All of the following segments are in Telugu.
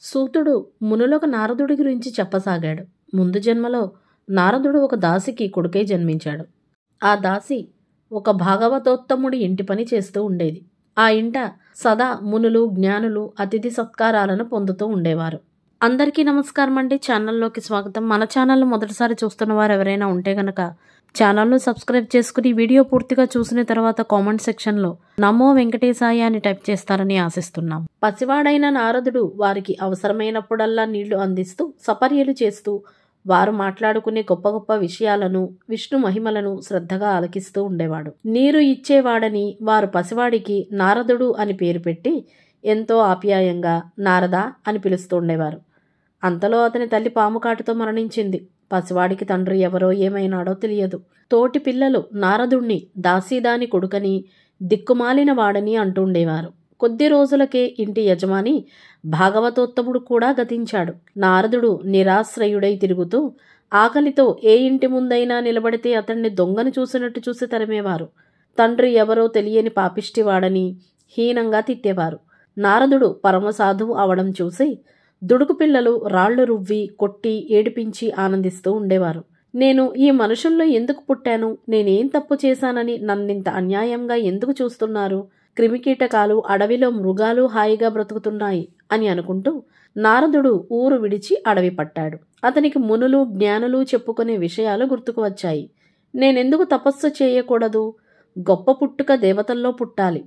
సూతుడు మునులకు నారదుడి గురించి చెప్పసాగాడు. ముందు జన్మలో నారదుడు ఒక దాసికి కొడుకై జన్మించాడు. ఆ దాసి ఒక భాగవతోత్తముడి ఇంటి పని చేస్తూ ఉండేది. ఆ ఇంట సదా మునులు, జ్ఞానులు అతిథి సత్కారాలను పొందుతూ ఉండేవారు. అందరికీ నమస్కారం అండి. ఛానల్లోకి స్వాగతం. మన ఛానల్ను మొదటిసారి చూస్తున్న వారు ఎవరైనా ఉంటే గనక ఛానల్ను సబ్స్క్రైబ్ చేసుకుని వీడియో పూర్తిగా చూసిన తర్వాత కామెంట్ సెక్షన్లో నమో వెంకటేశాయ అని టైప్ చేస్తారని ఆశిస్తున్నాం. పసివాడైన నారదుడు వారికి అవసరమైనప్పుడల్లా నీళ్లు అందిస్తూ సపర్యలు చేస్తూ వారు మాట్లాడుకునే గొప్ప గొప్ప విషయాలను, విష్ణు మహిమలను శ్రద్ధగా ఆలకిస్తూ ఉండేవాడు. నీరు ఇచ్చేవాడని వారు పసివాడికి నారదుడు అని పేరు పెట్టి ఎంతో ఆప్యాయంగా నారదా అని పిలుస్తూ ఉండేవారు. అంతలో అతని తల్లి పాము కాటుతో మరణించింది. పసివాడికి తండ్రి ఎవరో ఏమైనాడో తెలియదు. తోటి పిల్లలు నారదుణ్ణి దాసీదాని కొడుకని, దిక్కుమాలిన వాడని అంటుండేవారు. కొద్ది రోజులకే ఇంటి యజమాని భాగవతోత్తముడు కూడా గతించాడు. నారదుడు నిరాశ్రయుడై తిరుగుతూ ఆకలితో ఏ ఇంటి ముందైనా నిలబడితే అతన్ని దొంగను చూసినట్టు చూసి తరిమేవారు. తండ్రి ఎవరో తెలియని పాపిష్టివాడని హీనంగా తిట్టేవారు. నారదుడు పరమసాధువు అవడం చూసి దుడుకు పిల్లలు రాళ్లు రువ్వి, కొట్టి, ఏడిపించి ఆనందిస్తూ ఉండేవారు. నేను ఈ మనుషుల్లో ఎందుకు పుట్టాను? నేనేం తప్పు చేశానని నన్నింత అన్యాయంగా ఎందుకు చూస్తున్నారు? క్రిమికీటకాలు, అడవిలో మృగాలు హాయిగా బ్రతుకుతున్నాయి అని అనుకుంటూ నారదుడు ఊరు విడిచి అడవి పట్టాడు. అతనికి మునులు, జ్ఞానులు చెప్పుకునే విషయాలు గుర్తుకు వచ్చాయి. నేనెందుకు తపస్సు చేయకూడదు? గొప్ప పుట్టుక దేవతల్లో పుట్టాలి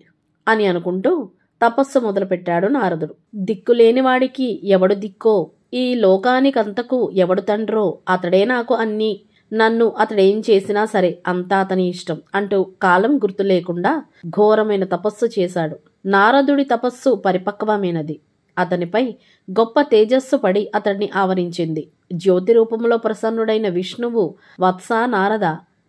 అని అనుకుంటూ తపస్సు మొదలుపెట్టాడు నారదుడు. దిక్కులేనివాడికి ఎవడు దిక్కో, ఈ లోకానికంతకు ఎవడు తండ్రో అతడే నాకు అన్నీ, నన్ను అతడేం చేసినా సరే అంతా అతని ఇష్టం అంటూ కాలం గుర్తు లేకుండా ఘోరమైన తపస్సు చేశాడు. నారదుడి తపస్సు పరిపక్వమైనది. అతనిపై గొప్ప తేజస్సు పడి అతడిని ఆవరించింది. జ్యోతి రూపంలో ప్రసన్నుడైన విష్ణువు, వత్స నారద,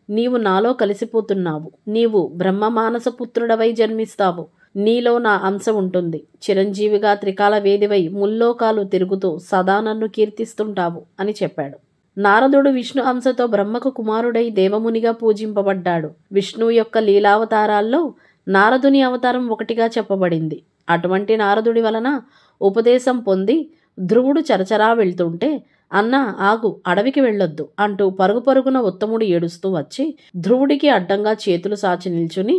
నీవు నాలో కలిసిపోతున్నావు. నీవు బ్రహ్మమానస పుత్రుడవై జన్మిస్తావు. నీలో నా అంశ ఉంటుంది. చిరంజీవిగా త్రికాల వేదివై ముల్లోకాలు తిరుగుతూ సదా నన్ను కీర్తిస్తుంటావు అని చెప్పాడు. నారదుడు విష్ణు అంశతో బ్రహ్మకు కుమారుడై దేవమునిగా పూజింపబడ్డాడు. విష్ణువు యొక్క లీలావతారాల్లో నారదుని అవతారం ఒకటిగా చెప్పబడింది. అటువంటి నారదుడి వలన ఉపదేశం పొంది ధ్రువుడు చరచరా వెళ్తుంటే, అన్నా ఆగు, అడవికి వెళ్ళొద్దు అంటూ పరుగు పరుగున ఉత్తముడు ఏడుస్తూ వచ్చి ధ్రువుడికి అడ్డంగా చేతులు సాచి నిల్చుని,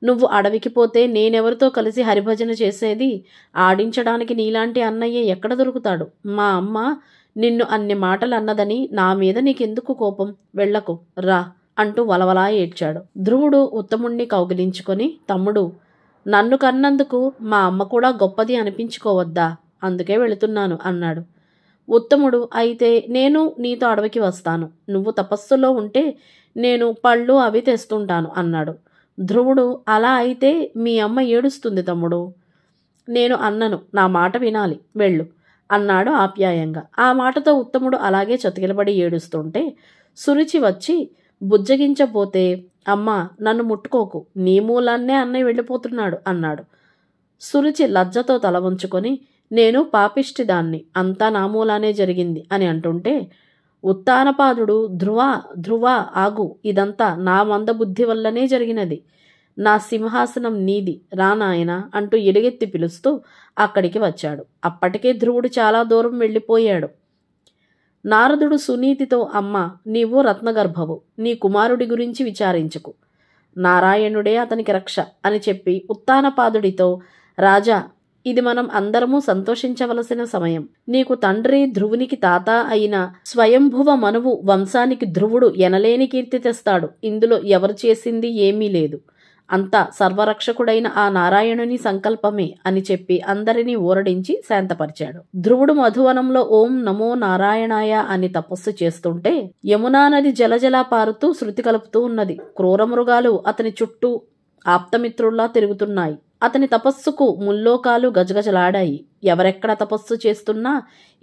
నువ్వు అడవికి పోతే నేనెవరితో కలిసి హరిభజన చేసేది? ఆడించడానికి నీలాంటి అన్నయ్య ఎక్కడ దొరుకుతాడు? మా అమ్మ నిన్ను అన్ని మాటలు అన్నదని నా మీద నీకెందుకు కోపం? వెళ్ళకు, రా అంటూ వలవలా ఏడ్చాడు. ధ్రువుడు ఉత్తముణ్ణి కౌగిలించుకొని, తమ్ముడు, నన్ను కన్నందుకు మా అమ్మ కూడా గొప్పది అనిపించుకోవద్దా? అందుకే వెళుతున్నాను అన్నాడు. ఉత్తముడు, అయితే నేను నీతో అడవికి వస్తాను. నువ్వు తపస్సులో ఉంటే నేను పళ్ళు అవి తెస్తుంటాను అన్నాడు. ధ్రువుడు, అలా అయితే మీ అమ్మ ఏడుస్తుంది తమ్ముడు. నేను అన్నను, నా మాట వినాలి, వెళ్ళు అన్నాడు ఆప్యాయంగా. ఆ మాటతో ఉత్తముడు అలాగే చతికిలబడి ఏడుస్తుంటే సురుచి వచ్చి బుజ్జగించపోతే, అమ్మా నన్ను ముట్టుకోకు, నీ మూలాన్నే అన్నయ్య వెళ్ళిపోతున్నాడు అన్నాడు. సురుచి లజ్జతో తల వంచుకొని, నేను పాపిష్టిదాన్ని, అంతా నా మూలానే జరిగింది అని అంటుంటే ఉత్తానపాదుడు, ధ్రువ ఆగు, ఇదంతా నా మందబుద్ధి వల్లనే జరిగినది. నా సింహాసనం నీది, రా నాయనా అంటూ ఎలుగెత్తి పిలుస్తూ అక్కడికి వచ్చాడు. అప్పటికే ధ్రువుడు చాలా దూరం వెళ్ళిపోయాడు. నారదుడు సునీతితో, అమ్మ నీవు రత్నగర్భవు, నీ కుమారుడి గురించి విచారించుకు, నారాయణుడే అతనికి రక్ష అని చెప్పి ఉత్తానపాదుడితో, రాజా, ఇది మనం అందరము సంతోషించవలసిన సమయం. నీకు తండ్రి, ధ్రువునికి తాత అయిన స్వయంభువ మనువు వంశానికి ధ్రువుడు ఎనలేని కీర్తి తెస్తాడు. ఇందులో ఎవరు చేసింది ఏమీ లేదు. అంతా సర్వరక్షకుడైన ఆ నారాయణుని సంకల్పమే అని చెప్పి అందరినీ ఊరడించి శాంతపరిచాడు. ధ్రువుడు మధువనంలో ఓం నమో నారాయణాయ అని తపస్సు చేస్తుంటే యమునా నది జలజలా పారుతూ శృతి కలుపుతూ ఉన్నది. క్రూర మృగాలు అతని చుట్టూ ఆప్తమిత్రుల్లా తిరుగుతున్నాయి. అతని తపస్సుకు ముల్లోకాలు గజగజలాడాయి. ఎవరెక్కడ తపస్సు చేస్తున్నా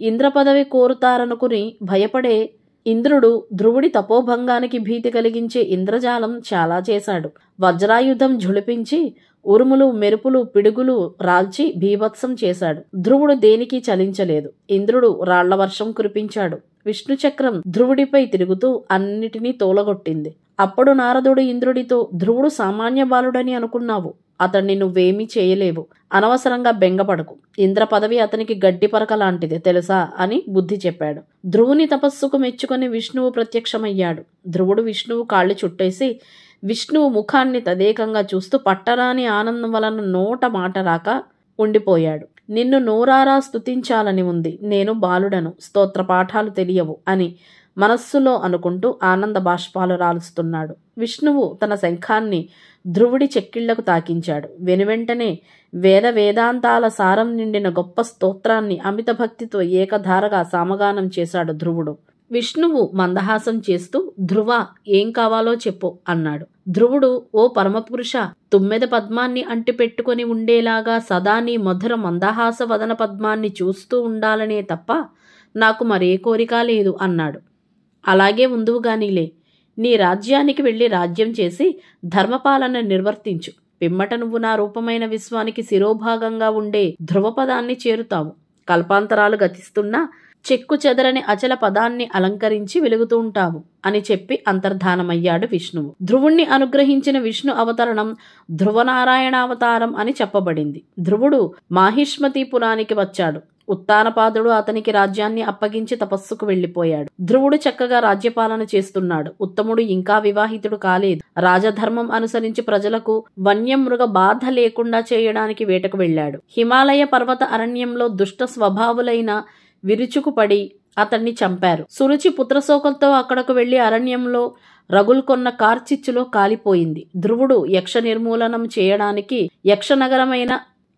ఇంద్ర పదవి కోరుతారనుకుని భయపడే ఇంద్రుడు ధ్రువుడి తపోభంగానికి భీతి కలిగించే ఇంద్రజాలం చాలా చేశాడు. వజ్రాయుధం ఝుళిపించి ఉరుములు, మెరుపులు, పిడుగులు రాల్చి భీభత్సం చేశాడు. ధ్రువుడు దేనికి చలించలేదు. ఇంద్రుడు రాళ్ల వర్షం కురిపించాడు. విష్ణుచక్రం ధ్రువుడిపై తిరుగుతూ అన్నిటినీ తోలగొట్టింది. అప్పుడు నారదుడు ఇంద్రుడితో, ధ్రువుడు సామాన్య బాలుడని అనుకున్నావు, అతన్ని నువ్వేమీ చేయలేవు. అనవసరంగా బెంగపడకు. ఇంద్ర పదవి అతనికి గడ్డి పరక లాంటిది తెలుసా అని బుద్ధి చెప్పాడు. ధ్రువుని తపస్సుకు మెచ్చుకొని విష్ణువు ప్రత్యక్షమయ్యాడు. ధ్రువుడు విష్ణువు కాళ్ళు చుట్టేసి విష్ణువు ముఖాన్ని తదేకంగా చూస్తూ పట్టరాని ఆనందం వలన నోట మాట రాక ఉండిపోయాడు. నిన్ను నోరారా స్తుతించాలని ఉంది. నేను బాలుడను, స్తోత్ర పాఠాలు తెలియవు అని మనస్సులో అనుకుంటూ ఆనంద బాష్పాలు రాలుస్తున్నాడు. విష్ణువు తన శంఖాన్ని ధ్రువుడి చెక్కిళ్లకు తాకించాడు. వెనువెంటనే వేదాంతాల సారం నిండిన గొప్ప స్తోత్రాన్ని అమిత భక్తితో ఏకధారగా సామగానం చేశాడు ధ్రువుడు. విష్ణువు మందహాసం చేస్తూ, ధ్రువ, ఏం కావాలో చెప్పు అన్నాడు. ధ్రువుడు, ఓ పరమపురుష, తుమ్మెద పద్మాన్ని అంటిపెట్టుకుని ఉండేలాగా సదా నీ మధుర మందహాస వదన పద్మాన్ని చూస్తూ ఉండాలనే తప్ప నాకు మరే కోరిక లేదు అన్నాడు. అలాగే ఉందువుగానిలే. నీ రాజ్యానికి వెళ్ళి రాజ్యం చేసి ధర్మపాలన నిర్వర్తించు. పిమ్మట నువ్వు నా రూపమైన విశ్వానికి శిరోభాగంగా ఉండే ధ్రువపదాన్ని చేరుతావు. కల్పాంతరాలు గతిస్తున్నా చెక్కు చెదరని అచల పదాన్ని అలంకరించి వెలుగుతూ ఉంటావు అని చెప్పి అంతర్ధానమయ్యాడు విష్ణువు. ధ్రువుణ్ణి అనుగ్రహించిన విష్ణు అవతరణం ధ్రువనారాయణావతారం అని చెప్పబడింది. ధ్రువుడు మాహిష్మతీపురానికి వచ్చాడు. ఉత్తానపాదుడు అతనికి రాజ్యాన్ని అప్పగించి తపస్సుకు వెళ్లిపోయాడు. ధ్రువుడు చక్కగా రాజ్యపాలన చేస్తున్నాడు. ఉత్తముడు ఇంకా వివాహితుడు కాలేదు. రాజధర్మం అనుసరించి ప్రజలకు వన్యమృగ బాధ లేకుండా చేయడానికి వేటకు వెళ్లాడు. హిమాలయ పర్వత అరణ్యంలో దుష్ట స్వభావులైన విరుచుకుపడి అతన్ని చంపారు. సురుచి పుత్రశోకంతో అక్కడకు వెళ్లి అరణ్యంలో రగుల్కొన్న కార్చిచ్చులో కాలిపోయింది. ధ్రువుడు యక్ష నిర్మూలనం చేయడానికి యక్షనగరమైన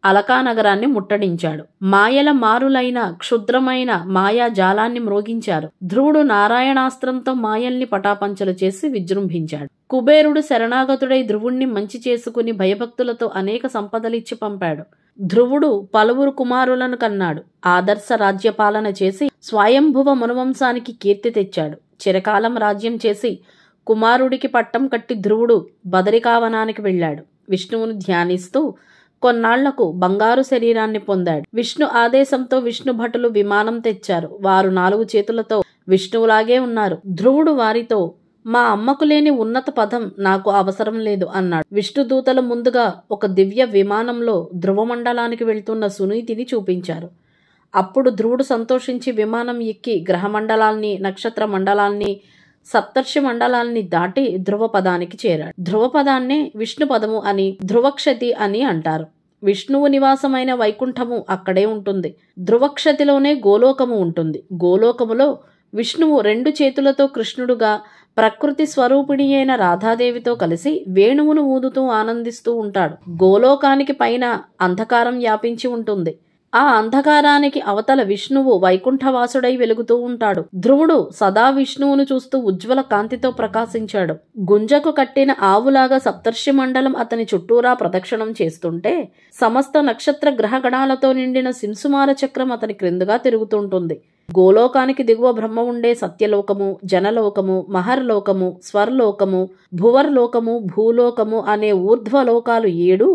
అలకానగరాన్ని ముట్టడించాడు. మాయల మారులైన క్షుద్రమైన మాయా జాలాన్ని మ్రోగించారు. ధ్రువుడు నారాయణాస్త్రంతో మాయల్ని పటాపంచలు చేసి విజృంభించాడు. కుబేరుడు శరణాగతుడై ధ్రువుణ్ణి మంచి చేసుకుని భయభక్తులతో అనేక సంపదలిచ్చి పంపాడు. ధ్రువుడు పలువురు కుమారులను కన్నాడు. ఆదర్శ రాజ్యపాలన చేసి స్వయంభువ మనువంశానికి కీర్తి తెచ్చాడు. చిరకాలం రాజ్యం చేసి కుమారుడికి పట్టం కట్టి ధ్రువుడు బదరికావనానికి వెళ్ళాడు. విష్ణువును ధ్యానిస్తూ కొన్నాళ్లకు బంగారు శరీరాన్ని పొందాడు. విష్ణు ఆదేశంతో విష్ణు భటులు విమానం తెచ్చారు. వారు 4 చేతులతో విష్ణువులాగే ఉన్నారు. ధ్రువుడు వారితో, మా అమ్మకు లేని ఉన్నత పదం నాకు అవసరం లేదు అన్నాడు. విష్ణుదూతలు ముందుగా ఒక దివ్య విమానంలో ధ్రువమండలానికి వెళ్తున్న సునీతిని చూపించారు. అప్పుడు ధ్రువుడు సంతోషించి విమానం ఎక్కి గ్రహమండలాల్ని, నక్షత్ర మండలాల్ని, సప్తర్షి మండలాల్ని దాటి ధ్రువపదానికి చేరాడు. ధ్రువపదాన్నే విష్ణుపదము అని, ధ్రువక్షతి అని అంటారు. విష్ణువు నివాసమైన వైకుంఠము అక్కడే ఉంటుంది. ధ్రువక్షతిలోనే గోలోకము ఉంటుంది. గోలోకములో విష్ణువు 2 చేతులతో కృష్ణుడుగా, ప్రకృతి స్వరూపిణి అయిన రాధాదేవితో కలిసి వేణువును ఊదుతూ ఆనందిస్తూ ఉంటాడు. గోలోకానికి పైన అంధకారం వ్యాపించి ఉంటుంది. ఆ అంధకారానికి అవతల విష్ణువు వైకుంఠవాసుడై వెలుగుతూ ఉంటాడు. ధ్రువుడు సదా విష్ణువును చూస్తూ ఉజ్వల కాంతితో ప్రకాశించాడు. గుంజకు కట్టిన ఆవులాగా సప్తర్షి మండలం అతని చుట్టూరా ప్రదక్షిణం చేస్తుంటే సమస్త నక్షత్ర గ్రహగణాలతో నిండిన సింసుమార చక్రం అతని క్రిందుగా తిరుగుతుంటుంది. గోలోకానికి దిగువ బ్రహ్మ ఉండే సత్యలోకము, జనలోకము, మహర్లోకము, స్వర్లోకము, భువర్లోకము, భూలోకము అనే ఊర్ధ్వలోకాలు 7,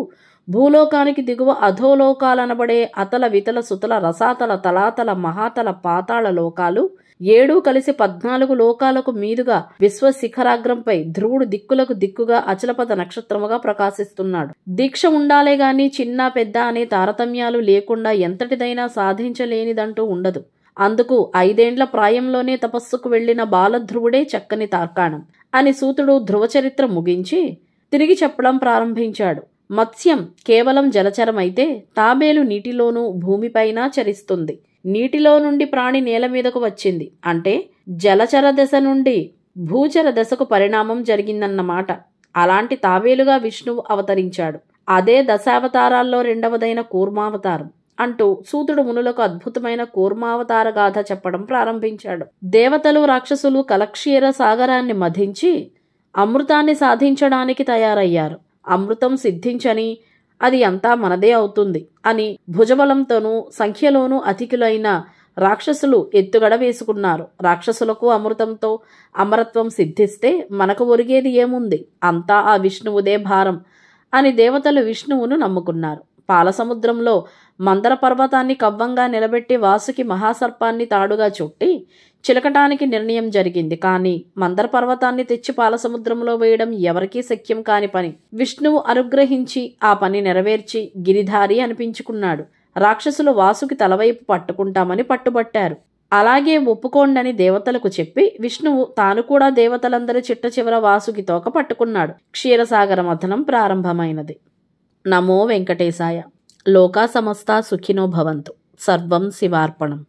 భూలోకానికి దిగువ అధోలోకాలనబడే అతల వితల సుతల రసాతల తలాతల మహాతల పాతాళ లోకాలు 7 కలిసి 14 లోకాలకు మీదుగా విశ్వశిఖరాగ్రంపై ధ్రువుడు దిక్కులకు దిక్కుగా అచలపద నక్షత్రముగా ప్రకాశిస్తున్నాడు. దీక్ష ఉండాలే గాని చిన్న పెద్ద అనే తారతమ్యాలు లేకుండా ఎంతటిదైనా సాధించలేనిదంటూ ఉండదు. అందుకు 5 ఏండ్ల ప్రాయంలోనే తపస్సుకు వెళ్లిన బాలధ్రువుడే చక్కని తార్కాణం అని సూతుడు ధ్రువచరిత్ర ముగించి తిరిగి చెప్పడం ప్రారంభించాడు. మత్స్యం కేవలం జలచరమైతే తాబేలు నీటిలోనూ భూమిపైన చరిస్తుంది. నీటిలో నుండి ప్రాణి నేల మీదకు వచ్చింది అంటే జలచర దశ నుండి భూచర దశకు పరిణామం జరిగిందన్నమాట. అలాంటి తాబేలుగా విష్ణువు అవతరించాడు. అదే దశావతారాల్లో 2వదైన కూర్మావతారం అంటూ సూతుడు మునులకు అద్భుతమైన కూర్మావతార గాథ చెప్పడం ప్రారంభించాడు. దేవతలు, రాక్షసులు కలక్షీర సాగరాన్ని మధించి అమృతాన్ని సాధించడానికి తయారయ్యారు. అమృతం సిద్ధించని అది అంతా మనదే అవుతుంది అని భుజబలంతోనూ సంఖ్యలోనూ అధికులైన రాక్షసులు ఎత్తుగడ వేసుకున్నారు. రాక్షసులకు అమృతంతో అమరత్వం సిద్ధిస్తే మనకు ఒరిగేది ఏముంది, అంతా ఆ విష్ణువుదే భారం అని దేవతలు విష్ణువును నమ్ముకున్నారు. పాలసముద్రంలో మందర పర్వతాన్ని కవ్వంగా నిలబెట్టి వాసుకి మహాసర్పాన్ని తాడుగా చుట్టి చిలకటానికి నిర్ణయం జరిగింది. కానీ మందర పర్వతాన్ని తెచ్చి పాలసముద్రంలో వేయడం ఎవరికీ శక్యం కాని పని. విష్ణువు అనుగ్రహించి ఆ పని నెరవేర్చి గిరిధారి అనిపించుకున్నాడు. రాక్షసులు వాసుకి తలవైపు పట్టుకుంటామని పట్టుబట్టారు. అలాగే ఒప్పుకోండని దేవతలకు చెప్పి విష్ణువు తాను కూడా దేవతలందరి చిట్ట చివర వాసుకి తోక పట్టుకున్నాడు. క్షీరసాగర మథనం ప్రారంభమైనది. నమో వెంకటేశాయ. లోకా సమస్తా సుఖినో భవంతు. సర్వం శివార్పణం.